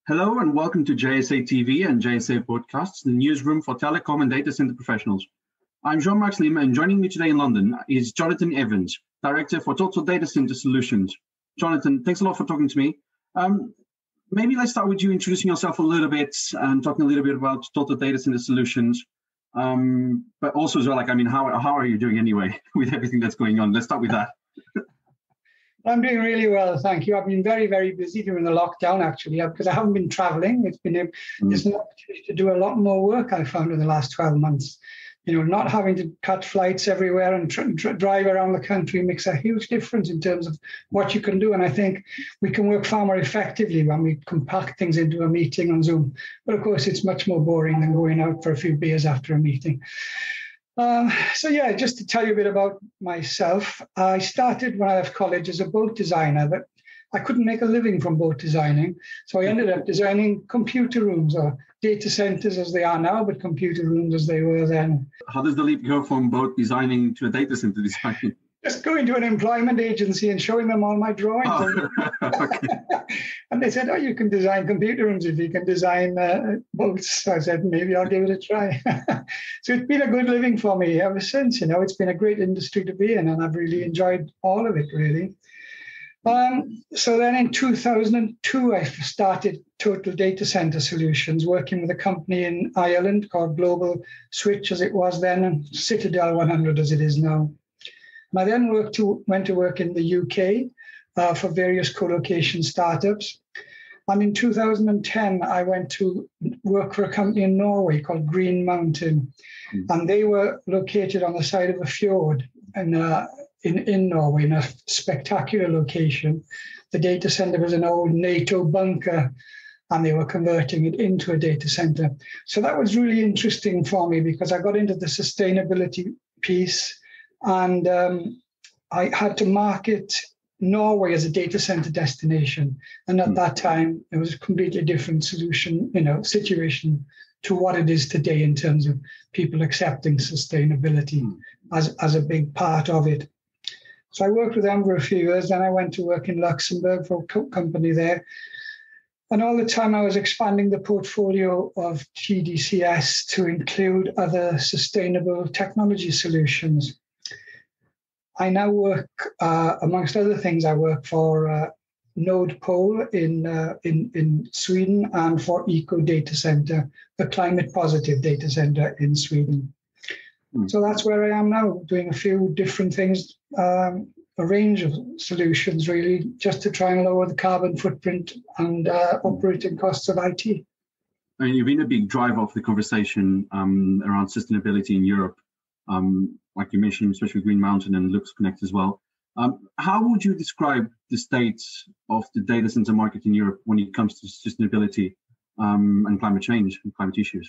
Hello and welcome to JSA TV and JSA Podcasts, the newsroom for telecom and data center professionals. I'm João Marques Lima, and joining me today in London is Jonathan Evans, Director for Total Data Center Solutions. Jonathan, thanks a lot for talking to me. Maybe let's start with you introducing yourself a little bit and talking a little bit about Total Data Center Solutions. But also as well, how are you doing anyway with everything that's going on? Let's start with that. I'm doing really well, thank you. I've been very, very busy during the lockdown, actually, because I haven't been traveling. It's an opportunity to do a lot more work, I found, in the last 12 months. You know, not having to cut flights everywhere and drive around the country makes a huge difference in terms of what you can do. And I think we can work far more effectively when we compact things into a meeting on Zoom. But of course, it's much more boring than going out for a few beers after a meeting. Just to tell you a bit about myself, I started when I left college as a boat designer, but I couldn't make a living from boat designing. So I ended up designing computer rooms, or data centers as they are now, but computer rooms as they were then. How does the leap go from boat designing to a data center designing? Just going to an employment agency and showing them all my drawings. Oh, okay. And they said, you can design computer rooms if you can design boats. So I said, maybe I'll give it a try. So it's been a good living for me ever since. You know, it's been a great industry to be in, and I've really enjoyed all of it, really. So then in 2002, I started Total Data Center Solutions, working with a company in Ireland called Global Switch, as it was then, and Citadel 100 as it is now. And I then went to work in the UK for various co-location startups. And in 2010, I went to work for a company in Norway called Green Mountain. And they were located on the side of a fjord in Norway, in a spectacular location. The data center was an old NATO bunker, and they were converting it into a data center. So that was really interesting for me because I got into the sustainability piece. And I had to market Norway as a data center destination. And at that time, it was a completely different situation to what it is today in terms of people accepting sustainability as a big part of it. So I worked with them for a few years. Then I went to work in Luxembourg for a company there. And all the time I was expanding the portfolio of TDCS to include other sustainable technology solutions. I now work, amongst other things, I work for Node Pole in Sweden and for Eco Data Center, the climate positive data center in Sweden. So that's where I am now, doing a few different things, a range of solutions, really, just to try and lower the carbon footprint and operating costs of IT. I mean, you've been a big driver of the conversation around sustainability in Europe. Like you mentioned, especially Green Mountain and LuxConnect as well. How would you describe the state of the data center market in Europe when it comes to sustainability and climate change and climate issues?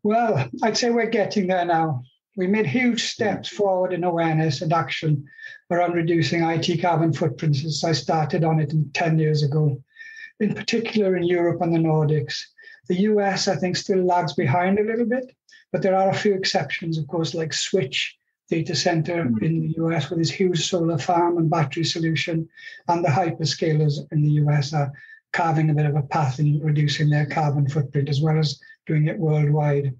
Well, I'd say we're getting there now. We made huge steps forward in awareness and action around reducing IT carbon footprints since I started on it 10 years ago, in particular in Europe and the Nordics. The US, I think, still lags behind a little bit, but there are a few exceptions, of course, like Switch Data Center in the US with its huge solar farm and battery solution, and the hyperscalers in the US are carving a bit of a path in reducing their carbon footprint as well as doing it worldwide.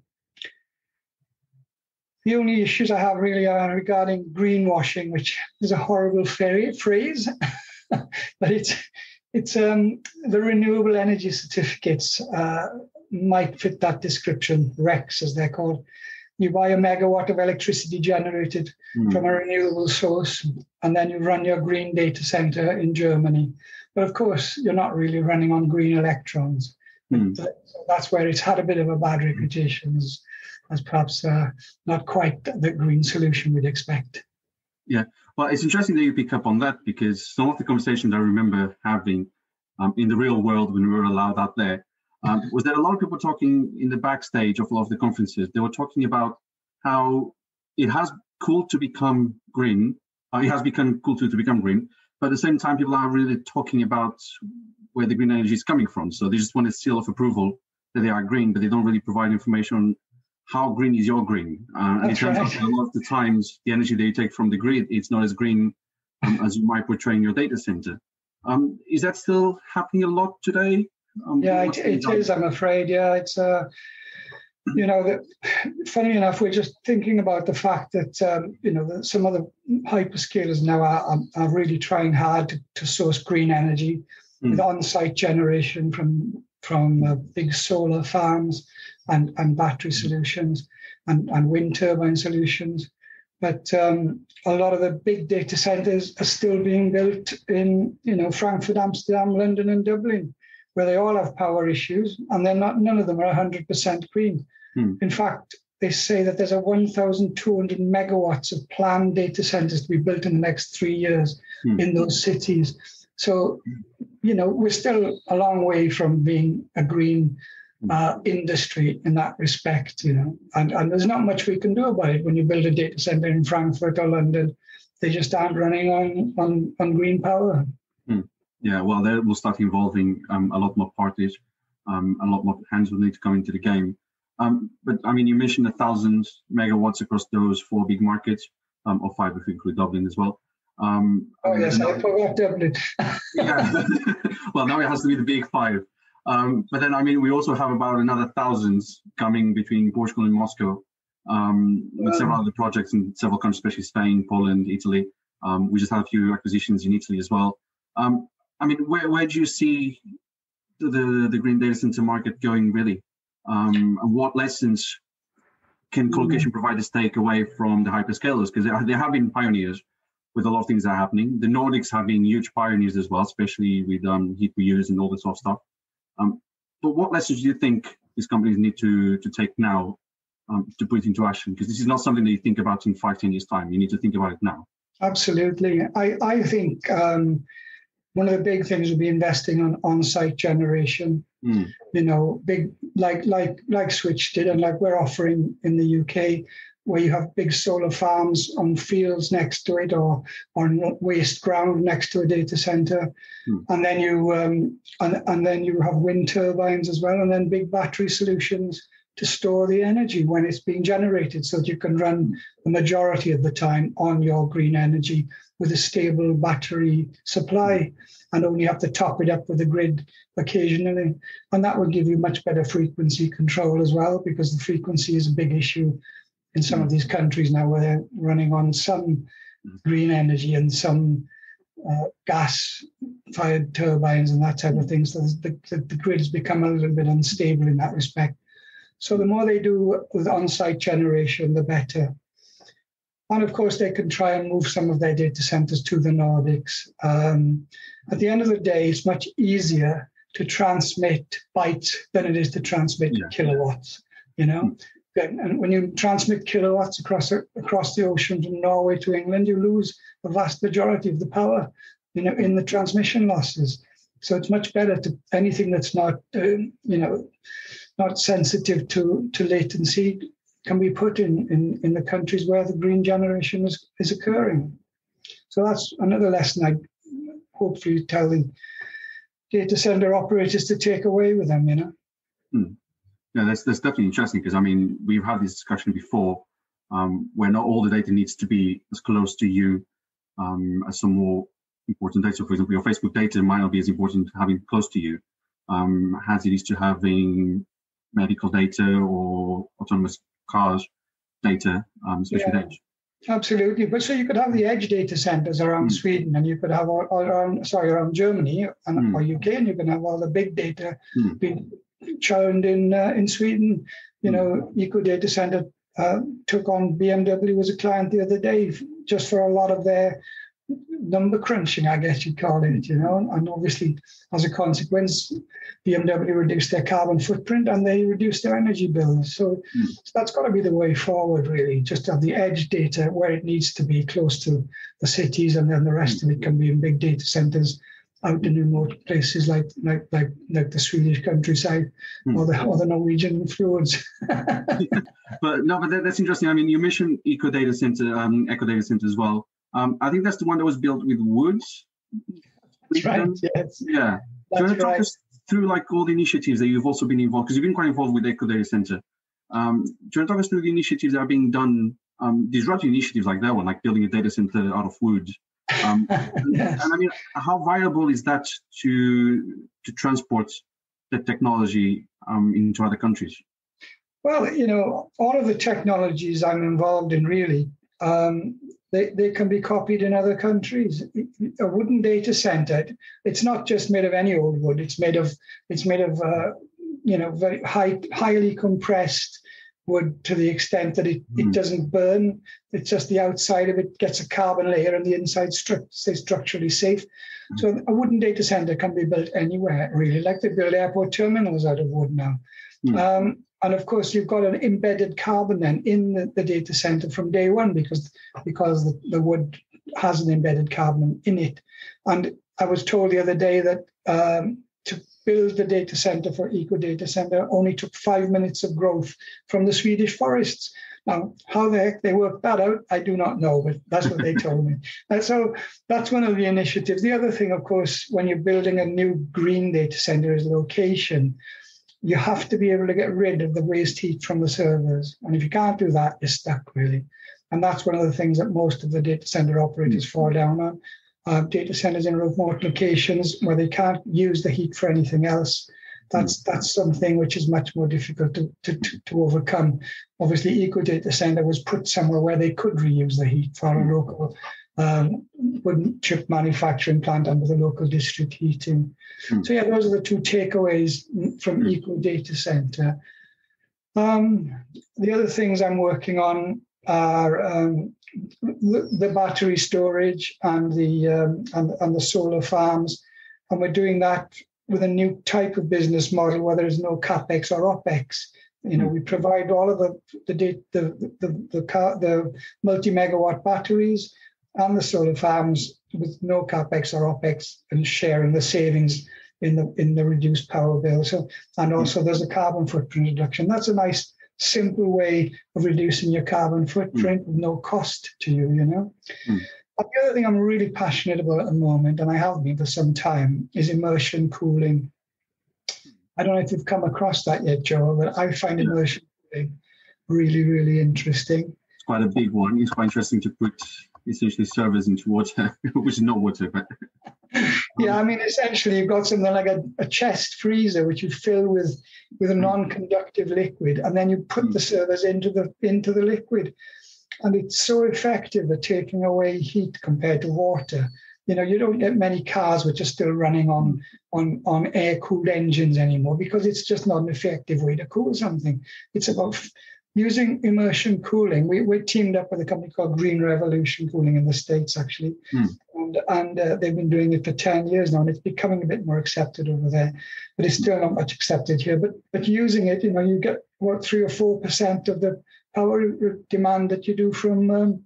The only issues I have really are regarding greenwashing, which is a horrible phrase, but it's the renewable energy certificates might fit that description, RECs as they're called. You buy a megawatt of electricity generated from a renewable source, and then you run your green data center in Germany. But of course, you're not really running on green electrons. So that's where it's had a bit of a bad reputation as perhaps not quite the green solution we'd expect. Yeah, well, it's interesting that you pick up on that because some of the conversations I remember having in the real world when we were allowed out there, was there a lot of people talking in the backstage of a lot of the conferences. They were talking about how it has cool to become green. It has become cool to become green, but at the same time, people are really talking about where the green energy is coming from. So they just want a seal of approval that they are green, but they don't really provide information on how green is your green. And it turns out that a lot of the times, the energy that you take from the grid, it's not as green as you might portray in your data center. Is that still happening a lot today? Yeah, it is. I'm afraid. Yeah, it's funny enough, we're just thinking about the fact that that some of the hyperscalers now are really trying hard to source green energy with on-site generation from big solar farms and battery solutions and wind turbine solutions. But a lot of the big data centers are still being built in Frankfurt, Amsterdam, London, and Dublin, where they all have power issues, and none of them are 100% green. In fact, they say that there's 1,200 megawatts of planned data centers to be built in the next 3 years in those cities. So, we're still a long way from being a green industry in that respect, and there's not much we can do about it. When you build a data center in Frankfurt or London, they just aren't running on green power. Yeah, well, that will start involving a lot more parties, a lot more hands will need to come into the game. But I mean, you mentioned 1,000 megawatts across those 4 big markets, or 5 if we include Dublin as well. Yes, I forgot Dublin. Yeah, well, now it has to be the big 5. But then, I mean, we also have about another 1,000 coming between Portugal and Moscow, with several other projects in several countries, especially Spain, Poland, Italy. We just had a few acquisitions in Italy as well. I mean, where do you see the green data center market going, really? And what lessons can colocation providers take away from the hyperscalers? Because they have been pioneers with a lot of things that are happening. The Nordics have been huge pioneers as well, especially with heat reuse and all this sort of stuff. But what lessons do you think these companies need to take now to put into action? Because this is not something that you think about in 5-10 years' time. You need to think about it now. Absolutely. I think one of the big things would be investing on-site generation. Big like Switch did, and like we're offering in the UK, where you have big solar farms on fields next to it or on waste ground next to a data center, and then you have wind turbines as well, and then big battery solutions to store the energy when it's being generated, so that you can run the majority of the time on your green energy with a stable battery supply, and only have to top it up with the grid occasionally. And that will give you much better frequency control as well, because the frequency is a big issue in some of these countries now, where they're running on some green energy and some gas-fired turbines and that type of thing. So the grid has become a little bit unstable in that respect. So the more they do with on-site generation, the better. And of course, they can try and move some of their data centers to the Nordics. At the end of the day, it's much easier to transmit bytes than it is to transmit kilowatts, And when you transmit kilowatts across the ocean from Norway to England, you lose the vast majority of the power, in the transmission losses. So it's much better to anything that's not, not sensitive to latency can be put in the countries where the green generation is occurring. So that's another lesson I'd hopefully tell the data center operators to take away with them, Yeah, that's definitely interesting, because I mean, we've had this discussion before, where not all the data needs to be as close to you as some more important data. So, for example, your Facebook data might not be as important having close to you as it is to having medical data or autonomous cars data, especially with edge. Absolutely. But so you could have the edge data centers around Sweden, and you could have around Germany or UK, and you can have all the big data being churned in Sweden. Eco Data Center took on BMW as a client the other day, just for a lot of their number crunching, I guess you'd call it, and obviously as a consequence, BMW reduced their carbon footprint and they reduced their energy bills. So that's got to be the way forward, really, just to have the edge data where it needs to be, close to the cities, and then the rest of it can be in big data centers out in remote places like the Swedish countryside or the Norwegian influence. But that's interesting. I mean, you mentioned Eco Data Center as well. I think that's the one that was built with wood. That's right. Yes. Yeah. Do you want to talk us through all the initiatives that you've also been involved? Because you've been quite involved with Eco Data Center. Do you want to talk us through the initiatives that are being done, disruptive initiatives like that one, like building a data center out of wood? Yes. And I mean, how viable is that to transport that technology into other countries? Well, all of the technologies I'm involved in really, they can be copied in other countries. A wooden data center, it's not just made of any old wood. It's made of very highly compressed wood to the extent that it doesn't burn. It's just the outside of it gets a carbon layer and the inside stays structurally safe. So a wooden data center can be built anywhere, really, like they build airport terminals out of wood now. And of course, you've got an embedded carbon then in the data center from day one because the wood has an embedded carbon in it. And I was told the other day that to build the data center for Eco Data Center only took 5 minutes of growth from the Swedish forests. Now, how the heck they worked that out, I do not know, but that's what they told me. And so that's one of the initiatives. The other thing, of course, when you're building a new green data center is location. You have to be able to get rid of the waste heat from the servers. And if you can't do that, you're stuck, really. And that's one of the things that most of the data center operators fall down on. Data centers in remote locations where they can't use the heat for anything else. That's something which is much more difficult to overcome. Obviously, Eco Data Center was put somewhere where they could reuse the heat for a local wooden chip manufacturing plant under the local district heating. So yeah, those are the two takeaways from Eco Data Center. The other things I'm working on are the battery storage and the solar farms, and we're doing that with a new type of business model where there is no capex or opex. We provide all of the multi-megawatt batteries and the solar farms with no capex or opex, and sharing the savings in the reduced power bill. So, and also there's a carbon footprint reduction. That's a nice, simple way of reducing your carbon footprint with no cost to you. And the other thing I'm really passionate about at the moment, and I have been for some time, is immersion cooling. I don't know if you've come across that yet, Joe, but I find immersion cooling really, really interesting. It's quite a big one. It's quite interesting to put essentially servers into water, which is not water, but yeah, I mean, essentially you've got something like a chest freezer which you fill with a non-conductive liquid, and then you put the servers into the liquid, and it's so effective at taking away heat compared to water. You don't get many cars which are still running on air-cooled engines anymore because it's just not an effective way to cool something. It's about using immersion cooling. We're teamed up with a company called Green Revolution Cooling in the States, actually. And they've been doing it for 10 years now, and it's becoming a bit more accepted over there. But it's still not much accepted here. But using it, you get, 3 or 4% of the power demand that you do from an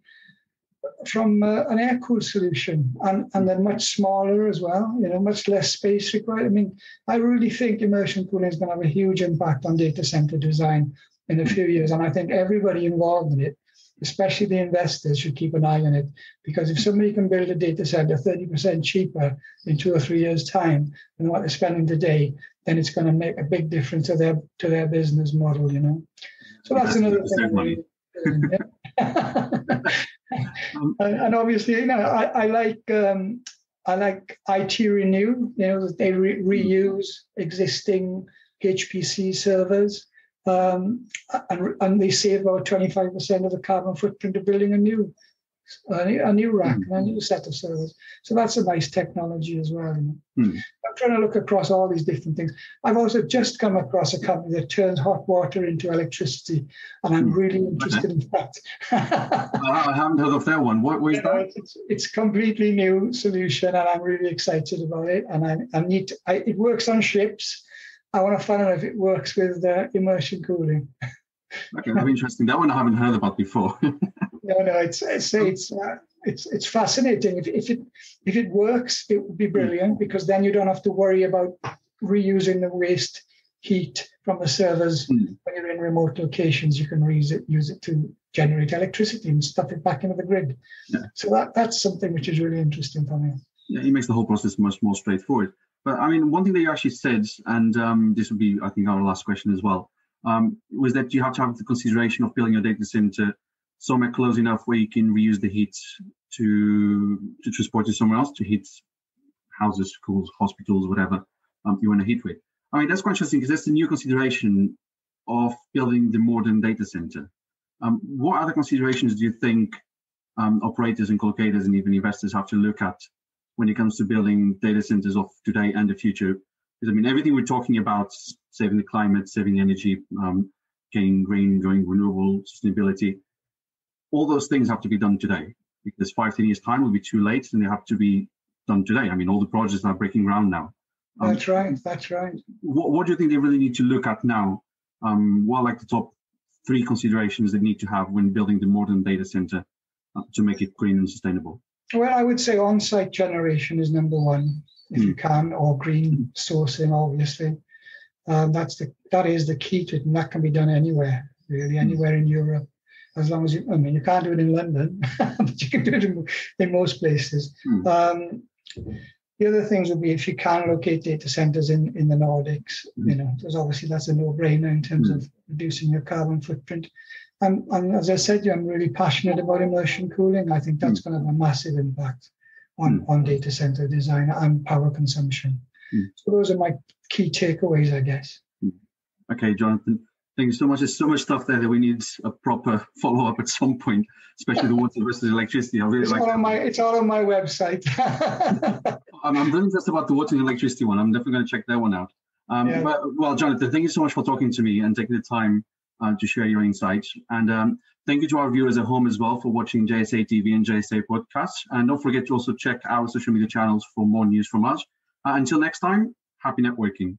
air-cooled solution. And they're much smaller as well, much less space required. I mean, I really think immersion cooling is going to have a huge impact on data center design in a few years. And I think everybody involved in it, especially the investors, should keep an eye on it. Because if somebody can build a data center 30% cheaper in 2 or 3 years' time than what they're spending today, then it's going to make a big difference to their business model, So that's another thing. And obviously, I like IT Renew. They reuse existing HPC servers. And they save about 25% of the carbon footprint of building a new rack and a new set of servers. So that's a nice technology as well. I'm trying to look across all these different things. I've also just come across a company that turns hot water into electricity, and I'm really interested in that. I haven't heard of that one. What is that? It's a completely new solution, and I'm really excited about it. And it works on ships. I want to find out if it works with immersion cooling. Okay, that's interesting. That one I haven't heard about before. No, it's fascinating. If it works, it would be brilliant, because then you don't have to worry about reusing the waste heat from the servers when you're in remote locations. You can use it to generate electricity and stuff it back into the grid. Yeah. So that's something which is really interesting for me. Yeah, it makes the whole process much more straightforward. But I mean, one thing that you actually said, and this would be, I think, our last question as well, was that you have to have the consideration of building your data center somewhere close enough where you can reuse the heat to transport it somewhere else to heat houses, schools, hospitals, whatever you want to heat with. I mean, that's quite interesting because that's the new consideration of building the modern data center. What other considerations do you think operators and collocators and even investors have to look at when it comes to building data centers of today and the future? Because I mean, everything we're talking about, saving the climate, saving energy, getting green, going renewable, sustainability, all those things have to be done today, because 5-10 years time will be too late and they have to be done today. I mean, all the projects are breaking ground now. That's right. What do you think they really need to look at now? What are like the top 3 considerations they need to have when building the modern data center to make it green and sustainable? Well, I would say on-site generation is number 1, if you can, or green sourcing, obviously. That is the key to it, and that can be done anywhere, really, anywhere in Europe. As long as you can't do it in London, but you can do it in most places. The other things would be if you can locate data centers in the Nordics, because obviously that's a no-brainer in terms of reducing your carbon footprint. And as I said, I'm really passionate about immersion cooling. I think that's going to have a massive impact on data center design and power consumption. So those are my key takeaways, I guess. Okay, Jonathan. Thank you so much. There's so much stuff there that we need a proper follow-up at some point, especially the water versus electricity. It's all on my website. I'm really interested about the water and electricity one. I'm definitely going to check that one out. Well, Jonathan, thank you so much for talking to me and taking the time to share your insights. And thank you to our viewers at home as well for watching JSA TV and JSA podcasts. And don't forget to also check our social media channels for more news from us. Until next time, happy networking.